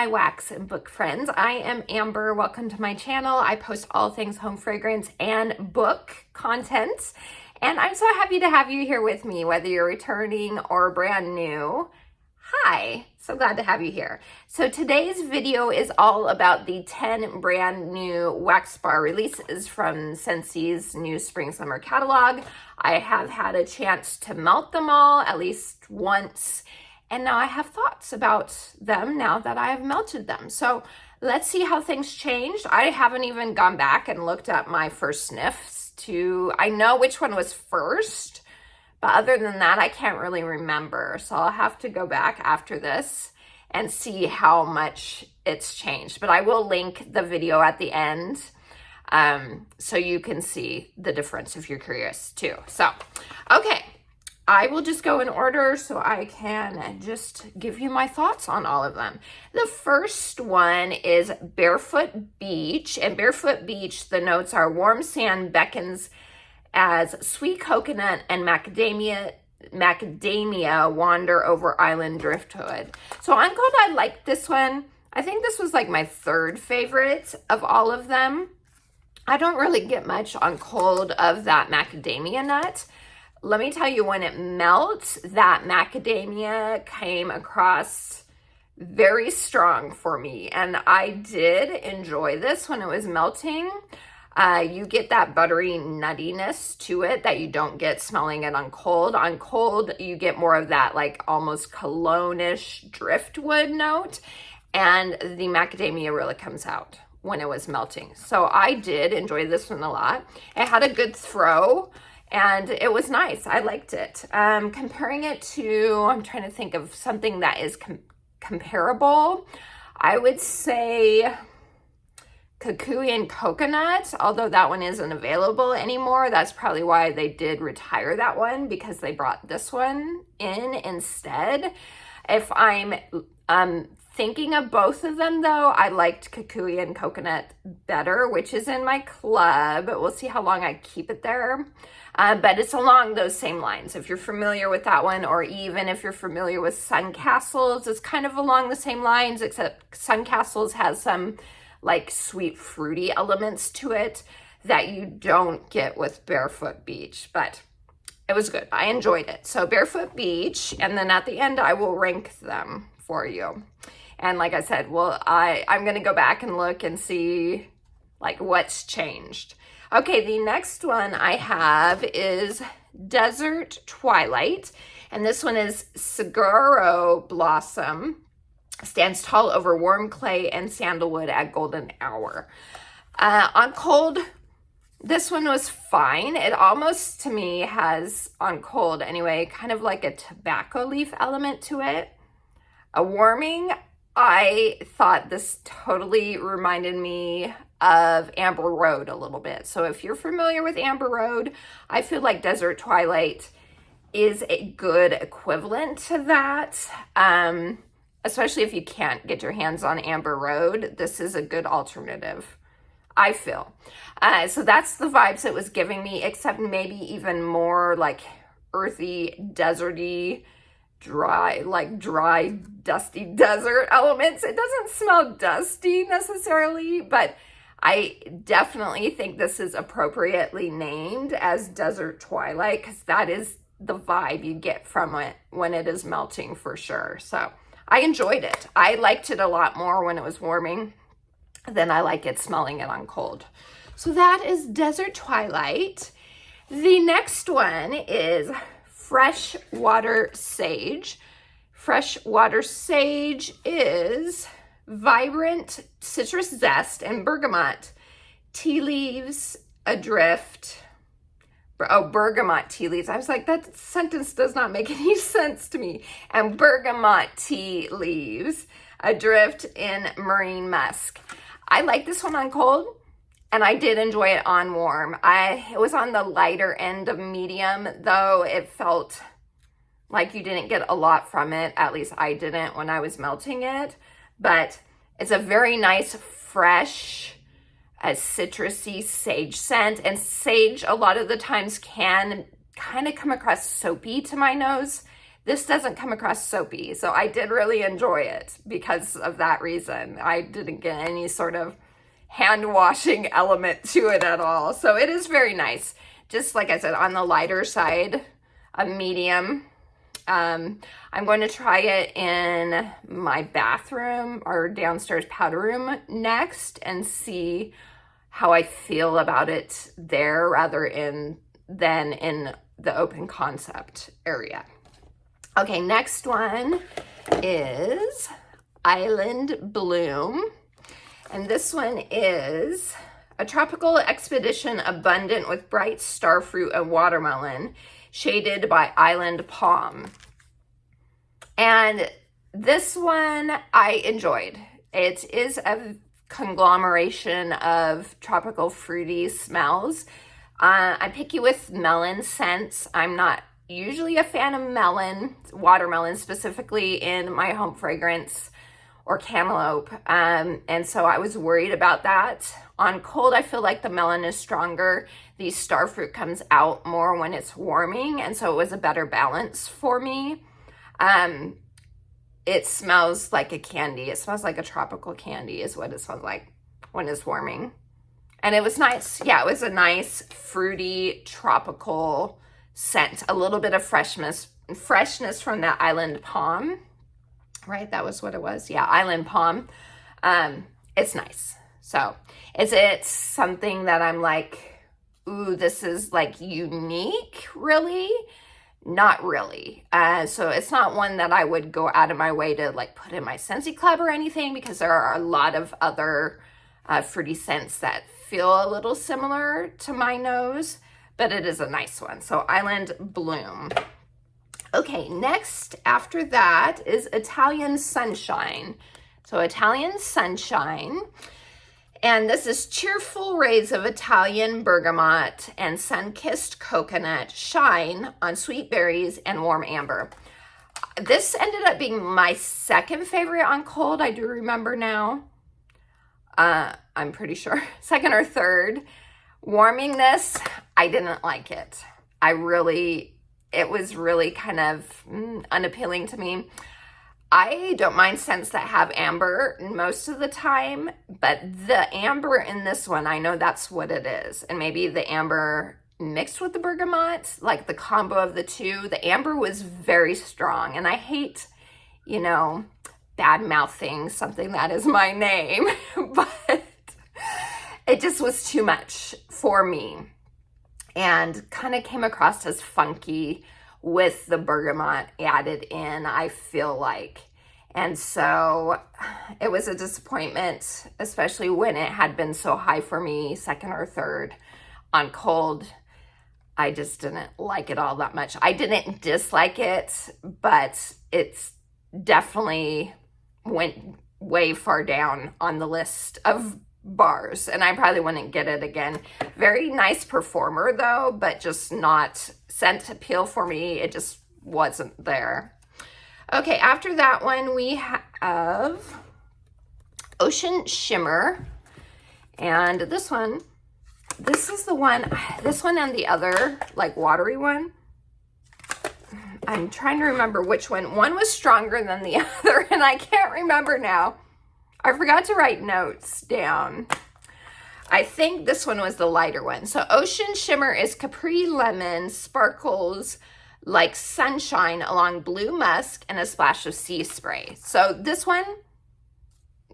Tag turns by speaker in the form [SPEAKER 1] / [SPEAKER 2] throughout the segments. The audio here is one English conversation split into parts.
[SPEAKER 1] my wax and book friends. I am Amber. Welcome to my channel. I post all things home fragrance and book content. And I'm so happy to have you here with me, whether you're returning or brand new. Hi, so glad to have you here. So today's video is all about the 10 brand new wax bar releases from Scentsy's new spring summer catalog. I have had a chance to melt them all at least once, and now I have thoughts about them now that I have melted them. So let's see how things changed. I haven't even gone back and looked at my first sniffs I know which one was first, but other than that, I can't really remember. So I'll have to go back after this and see how much it's changed. But I will link the video at the end so you can see the difference if you're curious too. So, okay. I will just go in order so I can just give you my thoughts on all of them. The first one is Barefoot Beach. And Barefoot Beach, the notes are warm sand beckons as sweet coconut and macadamia wander over island driftwood. So on cold, I like this one. I think this was like my third favorite of all of them. I don't really get much on cold of that macadamia nut. Let me tell you, when it melts, that macadamia came across very strong for me. And I did enjoy this when it was melting. You get that buttery nuttiness to it that you don't get smelling it on cold. On cold, you get more of that like almost cologne-ish driftwood note. And the macadamia really comes out when it was melting. So I did enjoy this one a lot. It had a good throw. And it was nice. I liked it. Comparing it to, I'm trying to think of something that is comparable. I would say Kukui and Coconut, although that one isn't available anymore. That's probably why they did retire that one, because they brought this one in instead. If I'm thinking of both of them though, I liked Kukui and Coconut better, which is in my club. We'll see how long I keep it there. But it's along those same lines. If you're familiar with that one, or even if you're familiar with Sun Castles, it's kind of along the same lines, except Sun Castles has some like sweet fruity elements to it that you don't get with Barefoot Beach, but it was good. I enjoyed it. So Barefoot Beach, and then at the end, I will rank them for you. And like I said, well, I'm going to go back and look and see like what's changed. Okay, the next one I have is Desert Twilight, and this one is Saguaro Blossom. Stands tall over warm clay and sandalwood at golden hour. On cold, this one was fine. It almost, to me, has, on cold anyway, kind of like a tobacco leaf element to it. A warming, I thought this totally reminded me of Amber Road a little bit. So if you're familiar with Amber Road, I feel like Desert Twilight is a good equivalent to that. Especially if you can't get your hands on Amber Road, this is a good alternative, I feel. So that's the vibes it was giving me, except maybe even more like earthy, deserty, dry, dusty desert elements. It doesn't smell dusty necessarily, but I definitely think this is appropriately named as Desert Twilight, because that is the vibe you get from it when it is melting for sure. So I enjoyed it. I liked it a lot more when it was warming than I like it smelling it on cold. So that is Desert Twilight. The next one is Freshwater Sage. Freshwater Sage is vibrant citrus zest and bergamot tea leaves adrift. Oh, bergamot tea leaves. I was like, that sentence does not make any sense to me. And bergamot tea leaves adrift in marine musk. I like this one on cold, and I did enjoy it on warm. It was on the lighter end of medium, though it felt like you didn't get a lot from it. At least I didn't when I was melting it. But it's a very nice, fresh, citrusy sage scent. And sage, a lot of the times, can kind of come across soapy to my nose. This doesn't come across soapy, so I did really enjoy it because of that reason. I didn't get any sort of hand washing element to it at all. So it is very nice. Just like I said, on the lighter side, a medium. I'm going to try it in my bathroom or downstairs powder room next and see how I feel about it there rather than in the open concept area. Okay, next one is Island Bloom. And this one is a tropical expedition abundant with bright starfruit and watermelon, shaded by island palm. And this one I enjoyed. It is a conglomeration of tropical fruity smells. I'm picky with melon scents. I'm not usually a fan of watermelon specifically in my home fragrance or cantaloupe. And so I was worried about that. On cold, I feel like the melon is stronger. The starfruit comes out more when it's warming, and so it was a better balance for me. It smells like a candy. It smells like a tropical candy is what it smells like when it's warming. And it was nice. Yeah, it was a nice, fruity, tropical scent. A little bit of freshness from that island palm. Right, that was what it was. Yeah, island palm. It's nice. So, is it something that I'm like, ooh, this is like unique, really? Not really. So it's not one that I would go out of my way to like put in my Scentsy Club or anything, because there are a lot of other fruity scents that feel a little similar to my nose, but it is a nice one. So Island Bloom. Okay, next after that is Italian Sunshine. So Italian Sunshine, and this is cheerful rays of Italian bergamot and sun-kissed coconut shine on sweet berries and warm amber. This ended up being my second favorite on cold. I do remember now. I'm pretty sure second or third. Warming this, I didn't like it. It was really kind of unappealing to me. I don't mind scents that have amber most of the time, but the amber in this one, I know that's what it is. And maybe the amber mixed with the bergamot, like the combo of the two. The amber was very strong, and I hate, bad mouthing something that is my name, but it just was too much for me. And kind of came across as funky with the bergamot added in, I feel like. And so it was a disappointment, especially when it had been so high for me, second or third on cold. I just didn't like it all that much. I didn't dislike it, but it's definitely went way far down on the list of bars, and I probably wouldn't get it again. Very nice performer though, but just not scent appeal for me. It just wasn't there. Okay, after that one we have Ocean Shimmer, and this is the one, this one and the other like watery one. I'm trying to remember which one. One was stronger than the other, and I can't remember now. I forgot to write notes down. I think this one was the lighter one. So Ocean Shimmer is Capri Lemon, sparkles like sunshine along blue musk and a splash of sea spray. So this one,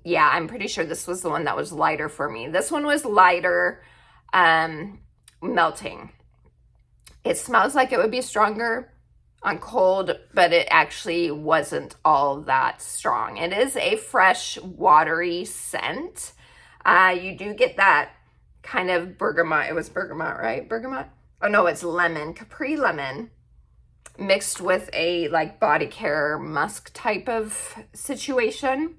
[SPEAKER 1] yeah, I'm pretty sure this was the one that was lighter for me. This one was lighter, melting. It smells like it would be stronger on cold, but it actually wasn't all that strong. It is a fresh, watery scent. You do get that kind of bergamot. It was bergamot, right? Bergamot? Oh no, it's lemon, Capri lemon, mixed with a like body care musk type of situation.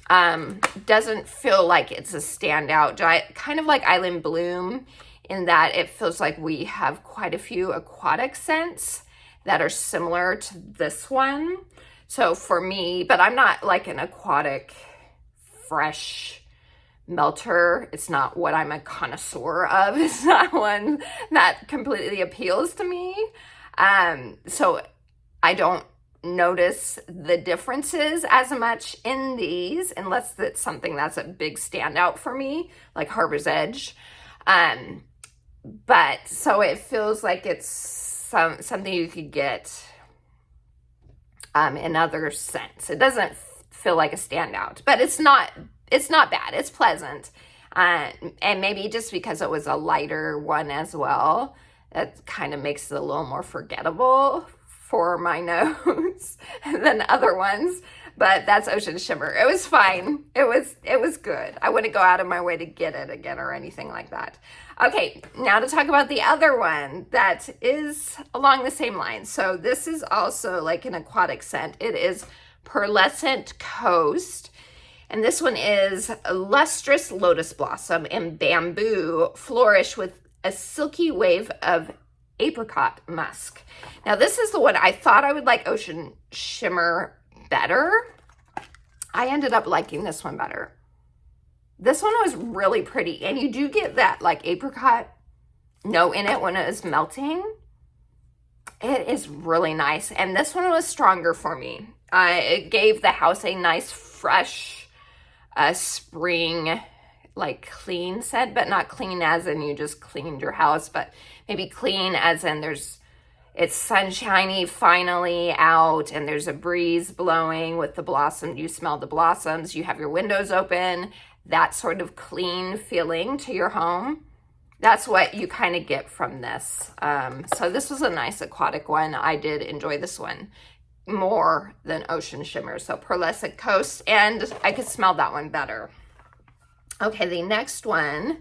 [SPEAKER 1] Doesn't feel like it's a standout. Kind of like Island Bloom in that it feels like we have quite a few aquatic scents that are similar to this one. So for me, but I'm not like an aquatic fresh melter. It's not what I'm a connoisseur of. It's not one that completely appeals to me. So I don't notice the differences as much in these, unless it's something that's a big standout for me, like Harbor's Edge. But so it feels like it's something you could get in other scents. It doesn't feel like a standout, but it's not bad. It's pleasant. And maybe just because it was a lighter one as well, that kind of makes it a little more forgettable for my nose than other ones. But that's Ocean Shimmer. It was fine. It was good. I wouldn't go out of my way to get it again or anything like that. Okay, now to talk about the other one that is along the same line. So this is also like an aquatic scent. It is Pearlescent Coast. And this one is lustrous lotus blossom and bamboo flourish with a silky wave of apricot musk. Now this is the one I thought I would like Ocean Shimmer better. I ended up liking this one better. This one was really pretty, and you do get that like apricot note in it when it is melting. It is really nice, and this one was stronger for me. It gave the house a nice fresh spring like clean scent, but not clean as in you just cleaned your house, but maybe clean as in it's sunshiny finally out and there's a breeze blowing with the blossom. You smell the blossoms, you have your windows open, that sort of clean feeling to your home. That's what you kind of get from this. So this was a nice aquatic one. I did enjoy this one more than Ocean Shimmer. So Pearlescent Coast, and I could smell that one better. Okay, the next one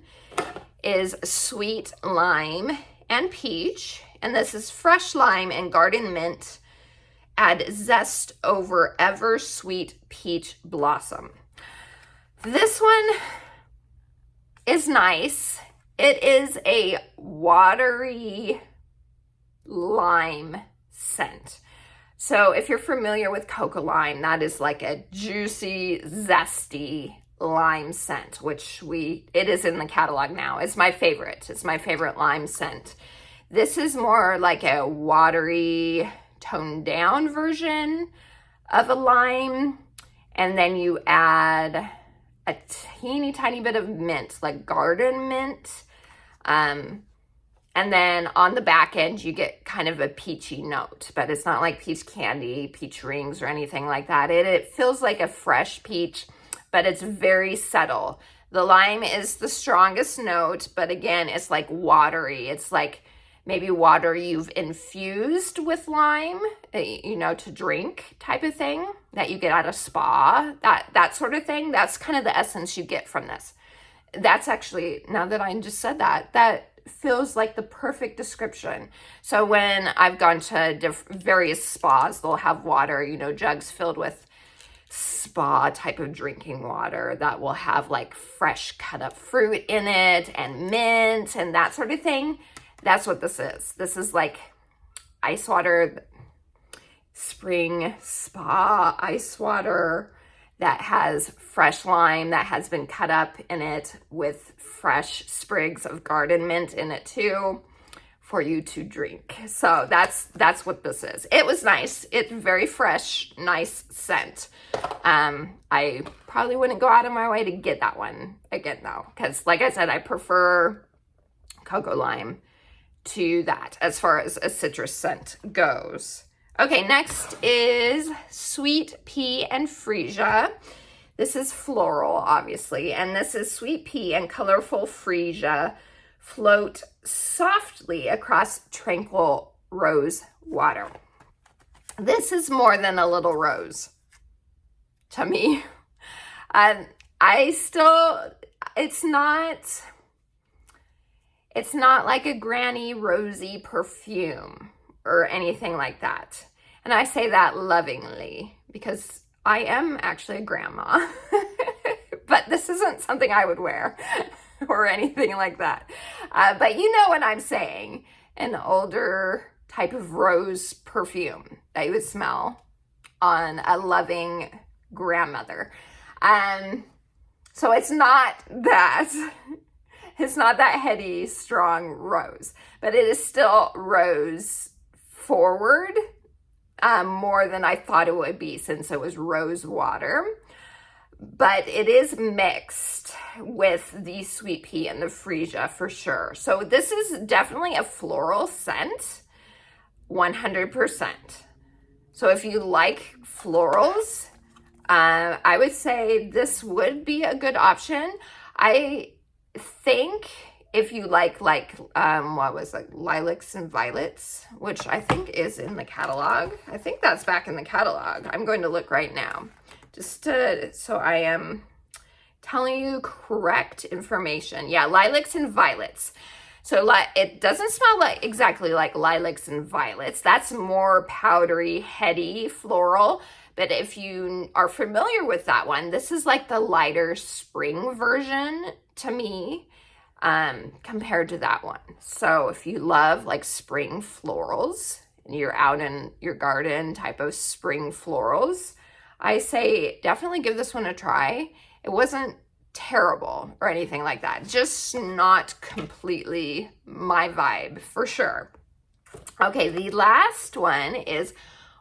[SPEAKER 1] is Sweet Lime and Peach, and this is fresh lime and garden mint. Add zest over ever sweet peach blossom. This one is nice. It is a watery lime scent. So if you're familiar with coca lime, that is like a juicy, zesty lime scent, which it is in the catalog now. It's my favorite. It's my favorite lime scent. This is more like a watery, toned down version of a lime. And then you add a teeny tiny bit of mint, like garden mint. And then on the back end, you get kind of a peachy note, but it's not like peach candy, peach rings, or anything like that. It feels like a fresh peach, but it's very subtle. The lime is the strongest note, but again, it's like watery. It's like maybe water you've infused with lime, to drink type of thing that you get at a spa, that sort of thing. That's kind of the essence you get from this. That's actually, now that I just said that feels like the perfect description. So when I've gone to various spas, they'll have water, jugs filled with spa type of drinking water that will have like fresh cut up fruit in it and mint and that sort of thing. That's what this is. This is like ice water, spring spa ice water that has fresh lime that has been cut up in it with fresh sprigs of garden mint in it too for you to drink. So that's what this is. It was nice. It's very fresh, nice scent. I probably wouldn't go out of my way to get that one again though, because like I said, I prefer cocoa lime to that as far as a citrus scent goes. Okay, next is Sweet Pea and Freesia. This is floral, obviously, and this is sweet pea and colorful freesia float softly across tranquil rose water. This is more than a little rose to me. It's not like a granny rosy perfume or anything like that. And I say that lovingly because I am actually a grandma, but this isn't something I would wear or anything like that. But you know what I'm saying, an older type of rose perfume that you would smell on a loving grandmother. So it's not that. It's not that heady, strong rose, but it is still rose forward. more than I thought it would be since it was rose water. But it is mixed with the sweet pea and the freesia for sure. So this is definitely a floral scent, 100%. So if you like florals, I would say this would be a good option. I think if you like what was it, lilacs and violets, which I think is in the catalog. I think that's back in the catalog. I'm going to look right now, just so I am telling you correct information. Yeah, lilacs and violets. So it doesn't smell like exactly like lilacs and violets. That's more powdery, heady floral. But if you are familiar with that one, this is like the lighter spring version to me, compared to that one. So if you love like spring florals and you're out in your garden type of spring florals, I say definitely give this one a try. It wasn't terrible or anything like that. Just not completely my vibe for sure. Okay, the last one is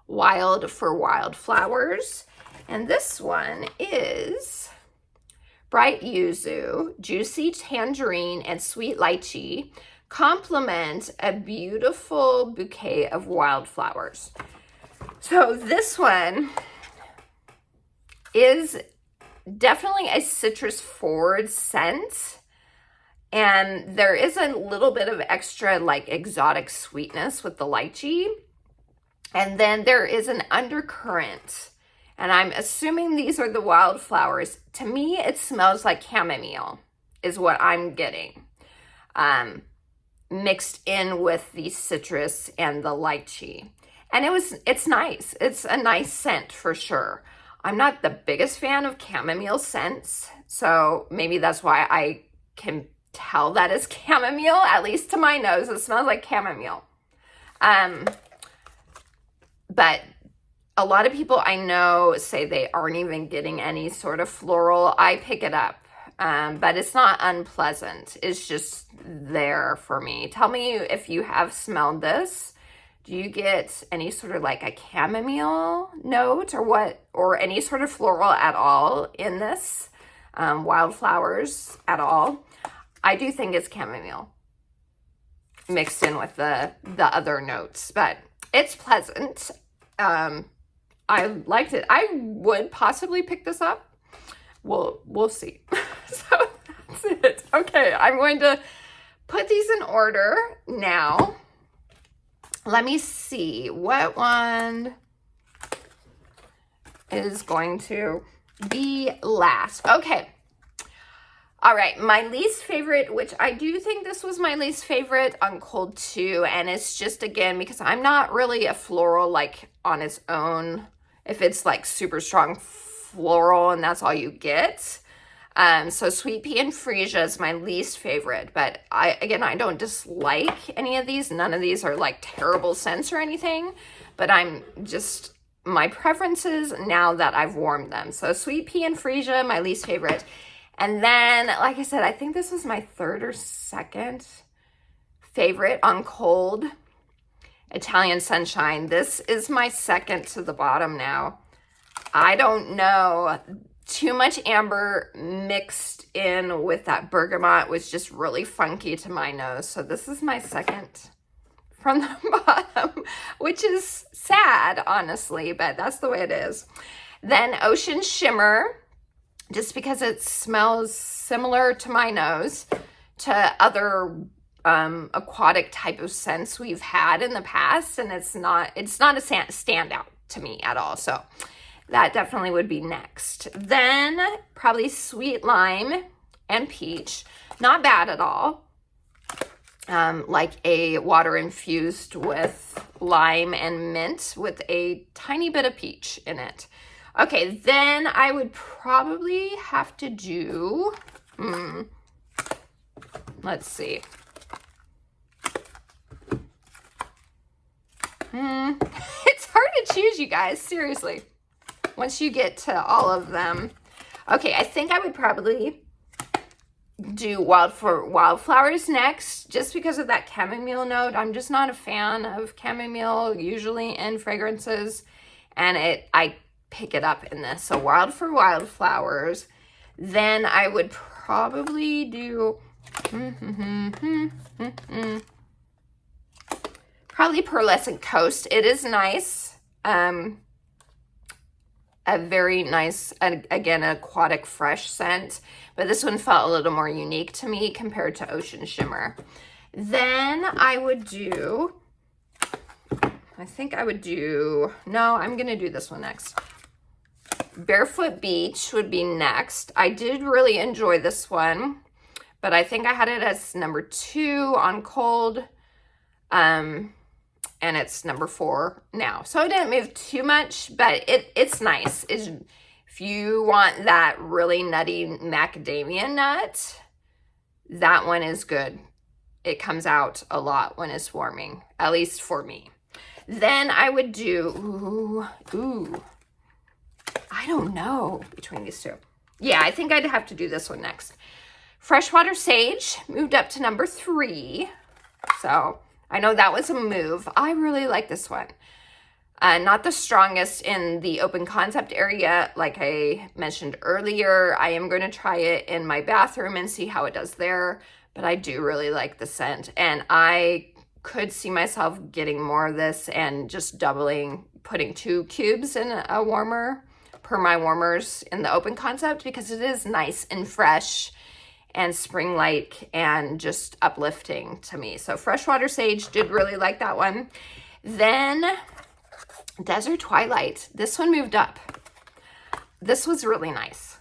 [SPEAKER 1] Wild for Wildflowers. And this one is bright yuzu, juicy tangerine, and sweet lychee complement a beautiful bouquet of wildflowers. So this one is definitely a citrus forward scent, and there is a little bit of extra like exotic sweetness with the lychee, and then there is an undercurrent, and I'm assuming these are the wildflowers. To me, it smells like chamomile is what I'm getting, mixed in with the citrus and the lychee. And it's nice. It's a nice scent for sure. I'm not the biggest fan of chamomile scents, so maybe that's why I can tell that it's chamomile, at least to my nose. It smells like chamomile. But a lot of people I know say they aren't even getting any sort of floral. I pick it up, but it's not unpleasant. It's just there for me. Tell me if you have smelled this. Do you get any sort of like a chamomile note or what, or any sort of floral at all in this? Wildflowers at all? I do think it's chamomile mixed in with the other notes, but it's pleasant. I liked it. I would possibly pick this up. We'll see. So that's it. Okay, I'm going to put these in order now. Let me see what one is going to be last. Okay. All right. My least favorite, which I do think this was my least favorite on cold too. And it's just, again, because I'm not really a floral like on its own. If it's like super strong floral and that's all you get. So sweet pea and freesia is my least favorite, but I don't dislike any of these. None of these are like terrible scents or anything, but my preferences now that I've warmed them. So sweet pea and freesia, my least favorite. And then, like I said, I think this was my third or second favorite on cold, Italian Sunshine. This is my second to the bottom now. I don't know. Too much amber mixed in with that bergamot was just really funky to my nose. So this is my second from the bottom, which is sad, honestly, but that's the way it is. Then Ocean Shimmer, just because it smells similar to my nose to other aquatic type of scents we've had in the past, and it's not a standout to me at all. So that definitely would be next. Then probably sweet lime and peach. Not bad at all. Like a water infused with lime and mint with a tiny bit of peach in it. Okay, then I would probably have to do, let's see. It's hard to choose, you guys, seriously. Once you get to all of them. Okay, I think I would probably do Wildflowers next, just because of that chamomile note. I'm just not a fan of chamomile usually in fragrances, and I pick it up in this. So Wildflowers. Then I would probably do probably Pearlescent Coast. It is nice. A very nice, again, aquatic fresh scent, but this one felt a little more unique to me compared to Ocean Shimmer. Then I would do, no, I'm gonna do this one next. Barefoot Beach would be next. I did really enjoy this one, but I think I had it as number 2 on cold. And it's number 4 now. So it didn't move too much, but it's nice. If you want that really nutty macadamia nut, that one is good. It comes out a lot when it's warming, at least for me. Then I would do, I don't know between these two. Yeah, I think I'd have to do this one next. Freshwater Sage moved up to number 3. So I know that was a move. I really like this one. Not the strongest in the open concept area, like I mentioned earlier. I am going to try it in my bathroom and see how it does there, but I do really like the scent, and I could see myself getting more of this and just putting 2 cubes in a warmer per my warmers in the open concept, because it is nice and fresh and spring-like and just uplifting to me. So Freshwater Sage, did really like that one. Then Desert Twilight. This one moved up. This was really nice.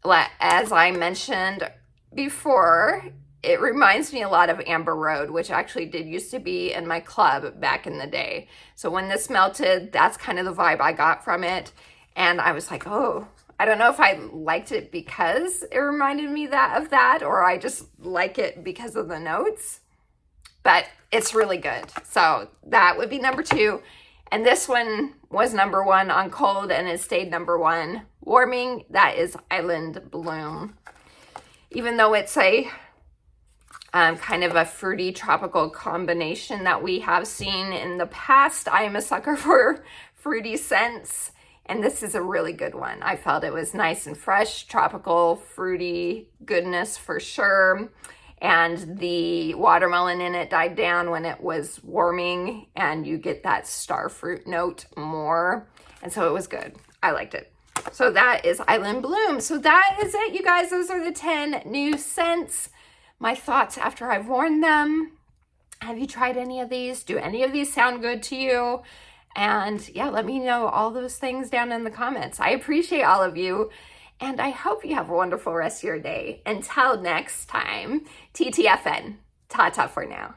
[SPEAKER 1] As I mentioned before, it reminds me a lot of Amber Road, which actually did used to be in my club back in the day. So when this melted, that's kind of the vibe I got from it. And I was like, oh, I don't know if I liked it because it reminded me of that, or I just like it because of the notes, but it's really good. So that would be number 2. And this one was number 1 on cold, and it stayed number 1 warming. That is Island Bloom. Even though it's a kind of a fruity tropical combination that we have seen in the past, I am a sucker for fruity scents. And this is a really good one. I felt it was nice and fresh, tropical, fruity goodness for sure. And the watermelon in it died down when it was warming, and you get that star fruit note more. And so it was good. I liked it. So that is Island Bloom. So that is it, you guys. Those are the 10 new scents. My thoughts after I've worn them. Have you tried any of these? Do any of these sound good to you? And yeah, let me know all those things down in the comments. I appreciate all of you, and I hope you have a wonderful rest of your day. Until next time, TTFN. Ta-ta for now.